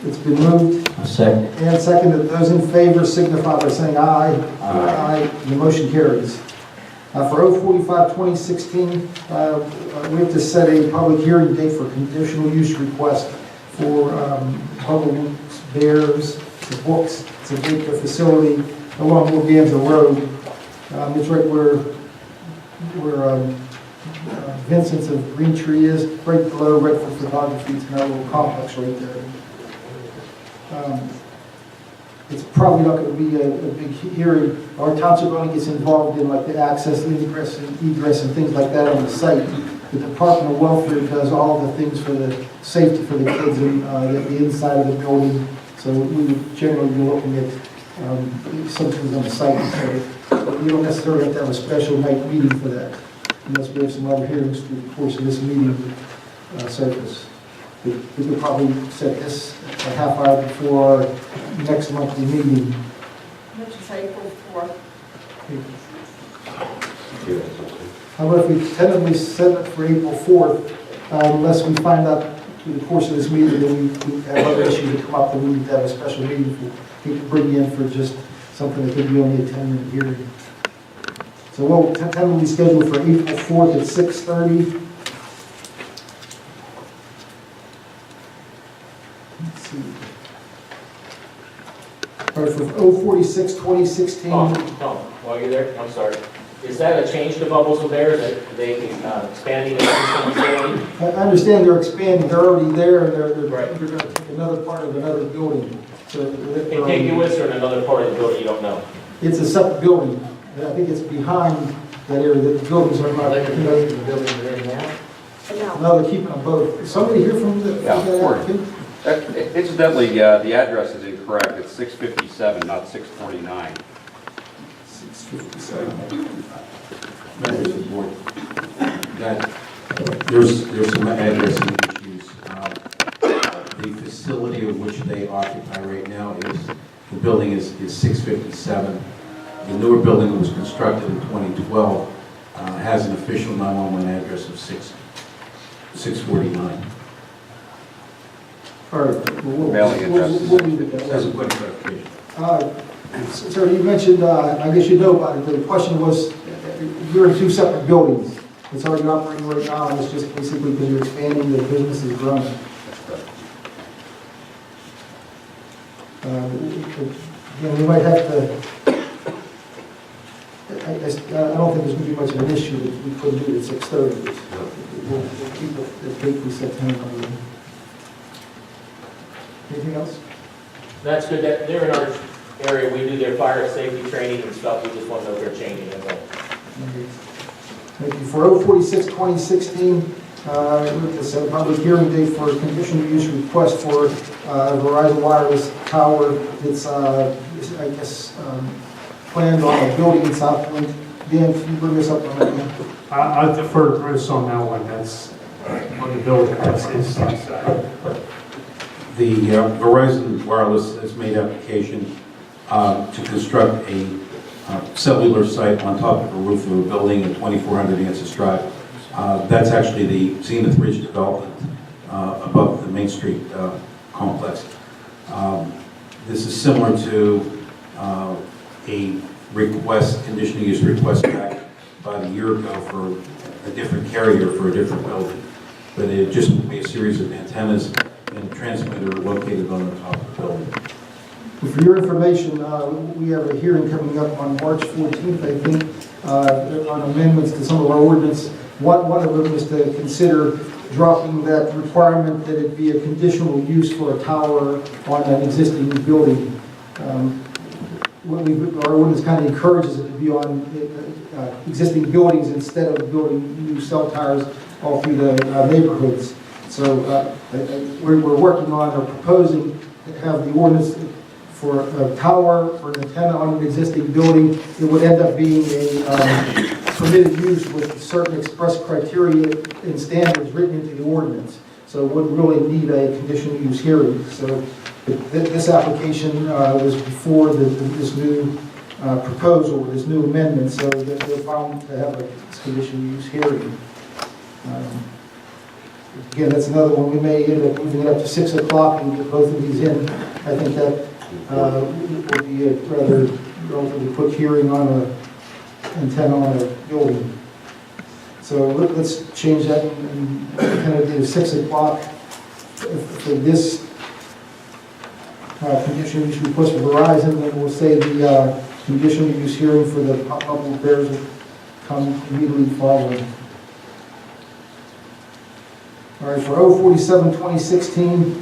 It's been moved Second. and seconded. Those in favor signify by saying aye. Aye. And the motion carries. For 045-2016, we have to set a public hearing date for conditional use request for Bubble Bears, the books. It's a DayCare facility along Morganza Road. It's right where Vincent's of Green Tree is, right below Redford Photography. It's another little complex right there. It's probably not going to be a big hearing. Our township only gets involved in like the access, ingress, and egress, and things like that on the site. The Department of Welfare does all the things for the safety for the kids in the inside of the building. So we would generally be looking at some things on the site. So you don't necessarily have to have a special night meeting for that, unless we have some other hearings through the course of this meeting surface. We could probably set this a half hour before our next monthly meeting. Which is April 4th. How about if we tentatively set it for April 4th, unless we find out through the course of this meeting that we have other issues that come up that we need to have a special meeting for. We can bring you in for just something that could be only a 10-minute hearing. So we'll tentatively schedule for April 4th at 6:30. Let's see. All right, for 046-2016. Tom, while you're there, I'm sorry. Is that a change to Bubbles and Bears? Are they expanding the facility? I understand they're expanding. They're already there, and they're Right. going to take another part of another building. So Contiguous or in another part of the building you don't know? it's a separate building. I think it's behind that area. The buildings are not. No. No, they're keeping them both. Somebody here from the. Yeah, from that Ford. applicant? Incidentally, the address is incorrect. It's 657, not 649. 657. Members of the board, that there's some addressing issues. The facility of which they occupy right now is, the building is 657. The newer building that was constructed in 2012 has an official 911 address of 649. All right. Mailing address. We'll leave it As that a point of clarification. way. Sir, you mentioned, I guess you know about it, the question was, you're in two separate buildings. It's already operating right now, and it's just basically because you're expanding, the business is growing. Again, we might have to, I don't think there's going to be much of an issue that we couldn't do it at 6:30. We'll keep the date we set time on. Anything else? That's good. They're in our area. We do their fire safety training and stuff. We just want to know if they're changing. That's all. Thank you. For 046-2016, with this public hearing date for a conditional use request for Verizon wireless tower. It's, I guess, planned on a building in South Point. Dan, can you bring this up on that one? I'll defer to Bruce on that one. That's on the building. That's his side. The Verizon Wireless has made application to construct a cellular site on top of the roof of a building at 2400 Ansys Drive. That's actually the Zenith Ridge development above the Main Street complex. This is similar to a request, conditional use request back about a year ago for a different carrier for a different building. But it just would be a series of antennas and a transmitter located on the top of the building. For your information, we have a hearing coming up on March 14th, I think, on amendments to some of our ordinance. One of them is to consider dropping that requirement that it be a conditional use for a tower on an existing building. Our ordinance kind of encourages it to be on existing buildings instead of building new cell towers all through the neighborhoods. So we're working on or proposing to have the ordinance for a tower or an antenna on an existing building. It would end up being a permitted use with certain express criteria and standards written into the ordinance. So it wouldn't really need a conditional use hearing. So this application was before this new proposal, this new amendment, so that they're bound to have a conditional use hearing. again, that's another one, we may end up moving it up to 6 o'clock and get both of these in. I think that will be a rather relatively quick hearing on intent on a building. So let's change that and kind of do 6 o'clock for this conditional use request for Verizon, and we'll say the conditional use hearing for the bubble bears will come immediately following. All right, for 047-2016,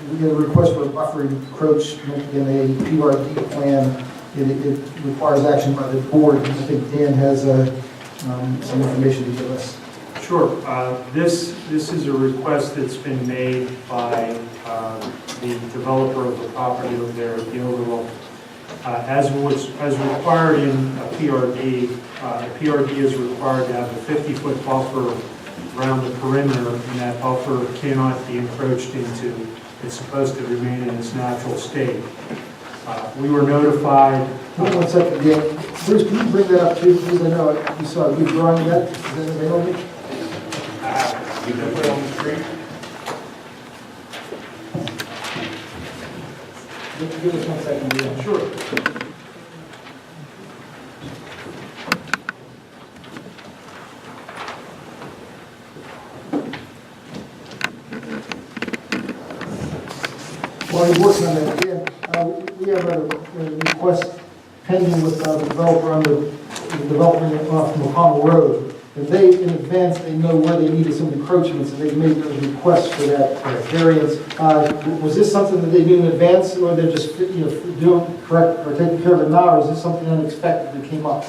we get a request for a buffer encroachment in a PRD plan. It requires action by the board. I think Dan has some information to give us. Sure. This is a request that's been made by the developer of the property over there at the Overlook. As required in a PRD is required to have a 50-foot buffer around the perimeter, and that buffer cannot be encroached into. It's supposed to remain in its natural state. We were notified. Hold on 1 second, Dan. Bruce, can you bring that up too, please? I know you saw a good drawing of that. Is that available? You can put it on the screen. Give us 1 second, Dan. Sure. While you're working on that, Dan, we have a request pending with the developer on the development off McConnell Road. And they, in advance, they know where they needed some encroachments, and they've made those requests for that variance. Was this something that they knew in advance, or they're just doing correct or taking care of it now, or is this something unexpected that came up?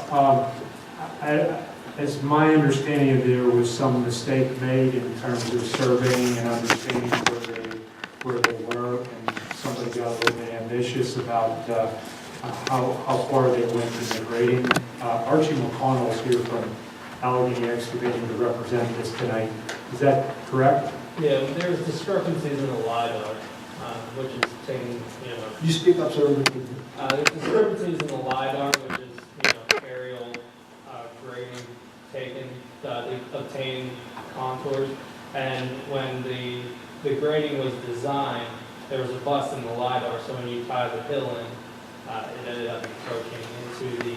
As my understanding of it, there was some mistake made in terms of surveying and understanding where they were, and somebody got a little bit ambitious about how far they went in the grading. Archie McConnell is here from Allegheny Excavating to represent this tonight. Is that correct? Yeah, there's discrepancies in the LiDAR, which is taking, You speak up, sir. there's discrepancies in the LiDAR, which is, aerial grading taken, to obtain contours. And when the grading was designed, there was a bust in the LiDAR, so when you tie the hill in, it ended up encroaching into the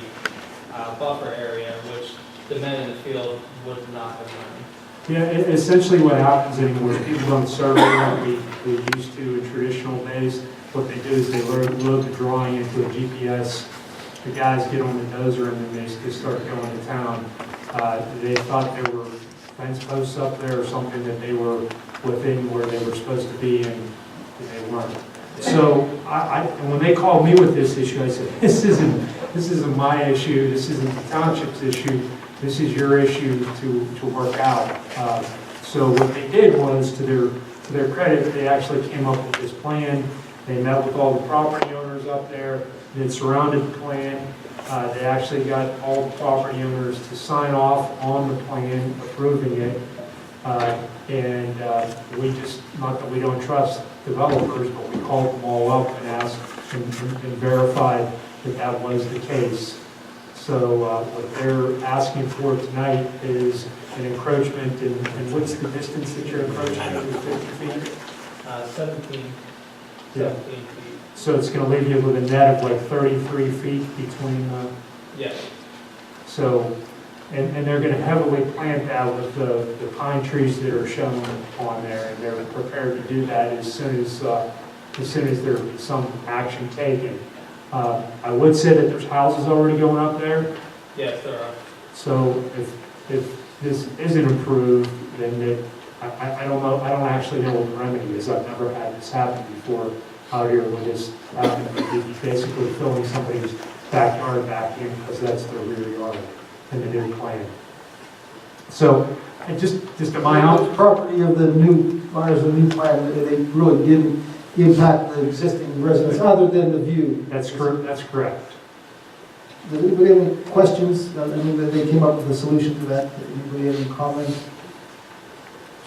buffer area, which the men in the field would not have known. Yeah, essentially what happens anymore is people don't survey like we used to in traditional days. What they do is they load the drawing into a GPS. The guys get on the dozer and then they just start going to town. They thought there were fence posts up there or something that they were within where they were supposed to be, and they weren't. So and when they called me with this issue, I said, this isn't my issue, this isn't the township's issue, this is your issue to work out. So what they did was, to their credit, they actually came up with this plan. They met with all the property owners up there that surrounded the plan. They actually got all the property owners to sign off on the plan, approving it. We just, not that we don't trust developers, but we called them all up and asked and verified that that was the case. So what they're asking for tonight is an encroachment, and what's the distance that you're encroaching over 50 feet? 17 Yeah. feet. So it's going to leave you with a net of like 33 feet between, Yes. so, and they're going to heavily plant that with the pine trees that are shown on there, and they're prepared to do that as soon as there's some action taken. I would say that there's houses already going up there. Yes, there are. So if this isn't approved, then I don't know, I don't actually know what the remedy is. I've never had this happen before out here when this happened. You're basically filling somebody's backyard back in because that's their rear yard in the new plan. So just to my The property of the new buyers of the new plan, they really didn't impact the existing residents other than the view. That's correct. That's correct. Does anybody have any questions? I mean, that they came up with a solution to that. Anybody have any comments?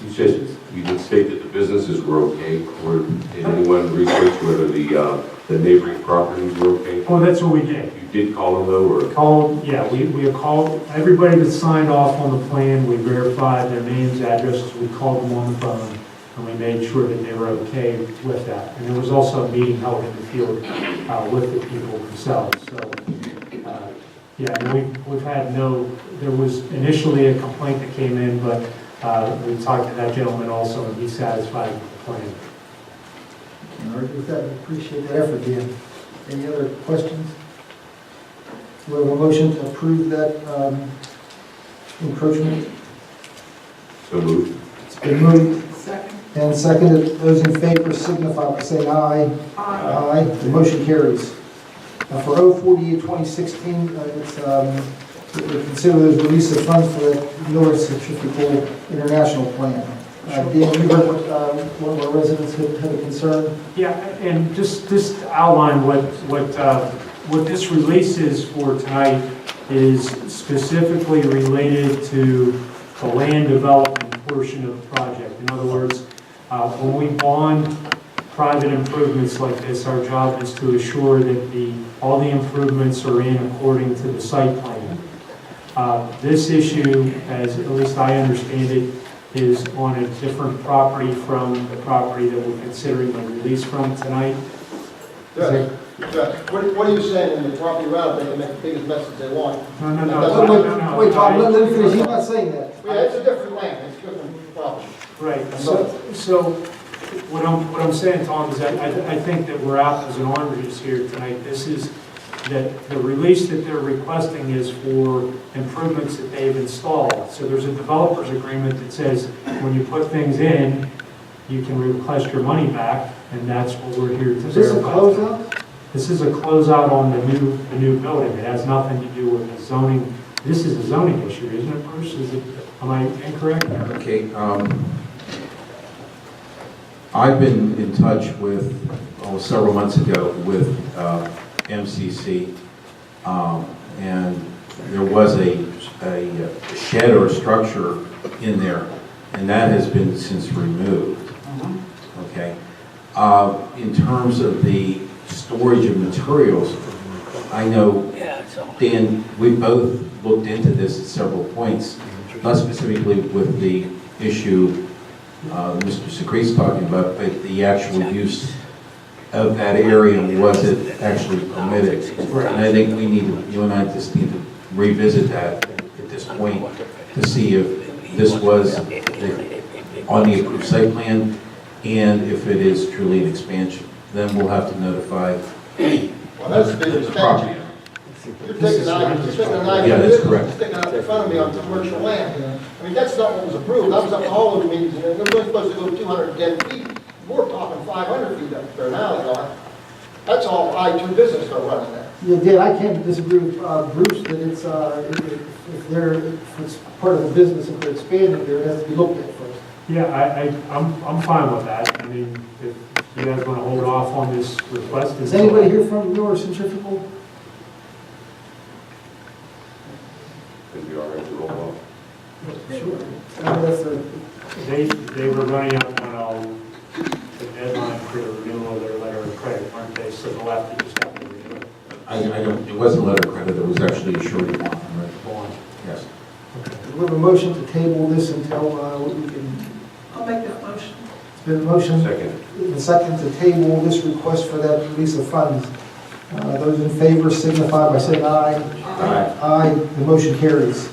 You did state that the businesses were okay, or did anyone research whether the neighboring properties were okay? Oh, that's what we did. You did call them though, or? Called, yeah, we have called, everybody that signed off on the plan, we verified their names, addresses, we called them on the phone, and we made sure that they were okay with that. And there was also a meeting held in the field with the people themselves, so, yeah, and we've had there was initially a complaint that came in, but we talked to that gentleman also, and he's satisfied with the plan. All right, with that, we appreciate that effort, Dan. Any other questions? We have a motion to approve that encroachment. So moved. It's been moved Second. and seconded. Those in favor signify by saying aye. Aye. The motion carries. For 048-2016, we consider this release of funds for the Miller Centrifugal International Plan. Dan, you heard what our residents had a concern? Yeah, and just to outline what this release is for tonight is specifically related to the land development portion of the project. In other words, when we bond private improvements like this, our job is to assure that all the improvements are in according to the site plan. This issue, as at least I understand it, is on a different property from the property that we're considering the release from tonight. Yes, yes. What are you saying in the property around, they can make the biggest mess that they want? No. Wait, Tom, let him finish. He's not saying that. Yeah, it's a different land, it's a different property. Right, so what I'm saying, Tom, is I think that we're apples and oranges here tonight. This is, that the release that they're requesting is for improvements that they've installed. So there's a developer's agreement that says when you put things in, you can request your money back, and that's what we're here to verify. Is this a closeout? This is a closeout on the new building. It has nothing to do with the zoning. This is a zoning issue, isn't it, Bruce? Am I incorrect? Okay, I've been in touch with, several months ago, with MCC, and there was a shed or a structure in there, and that has been since removed. Okay. In terms of the storage of materials, I know, Dan, we both looked into this at several points, not specifically with the issue Mr. Secret's talking about, but the actual use of that area, and was it actually permitted? And I think you and I just need to revisit that at this point to see if this was on the approved site plan, and if it is truly an expansion. Then we'll have to notify Well, that's a big the property. expansion. You're taking an idea, Yeah, that's correct. sticking out in front of me on commercial land. I mean, that's not what was approved. I was up all of the meetings, and we're only supposed to go 210 feet. We're talking 500 feet up there now, they are. That's all I-2 business are running there. Yeah, Dan, I can't disagree with Bruce that it's, if it's part of the business, if they're expanding there, it has to be looked at first. Yeah, I'm fine with that. I mean, if you guys want to hold off on this request. Is anybody here from Miller Centrifugal? It'd be all right to roll off. Sure. That's a, They were running up on the deadline for the renewal of their letter of credit, weren't they? So they'll have to just have to renew it. It wasn't a letter of credit, it was actually a surety bond, right? Bond. Yes. we have a motion to table this until we can, I'll make that motion. it's been a motion. Second. And second to table this request for that release of funds. Those in favor signify by saying aye. Aye. Aye, the motion carries.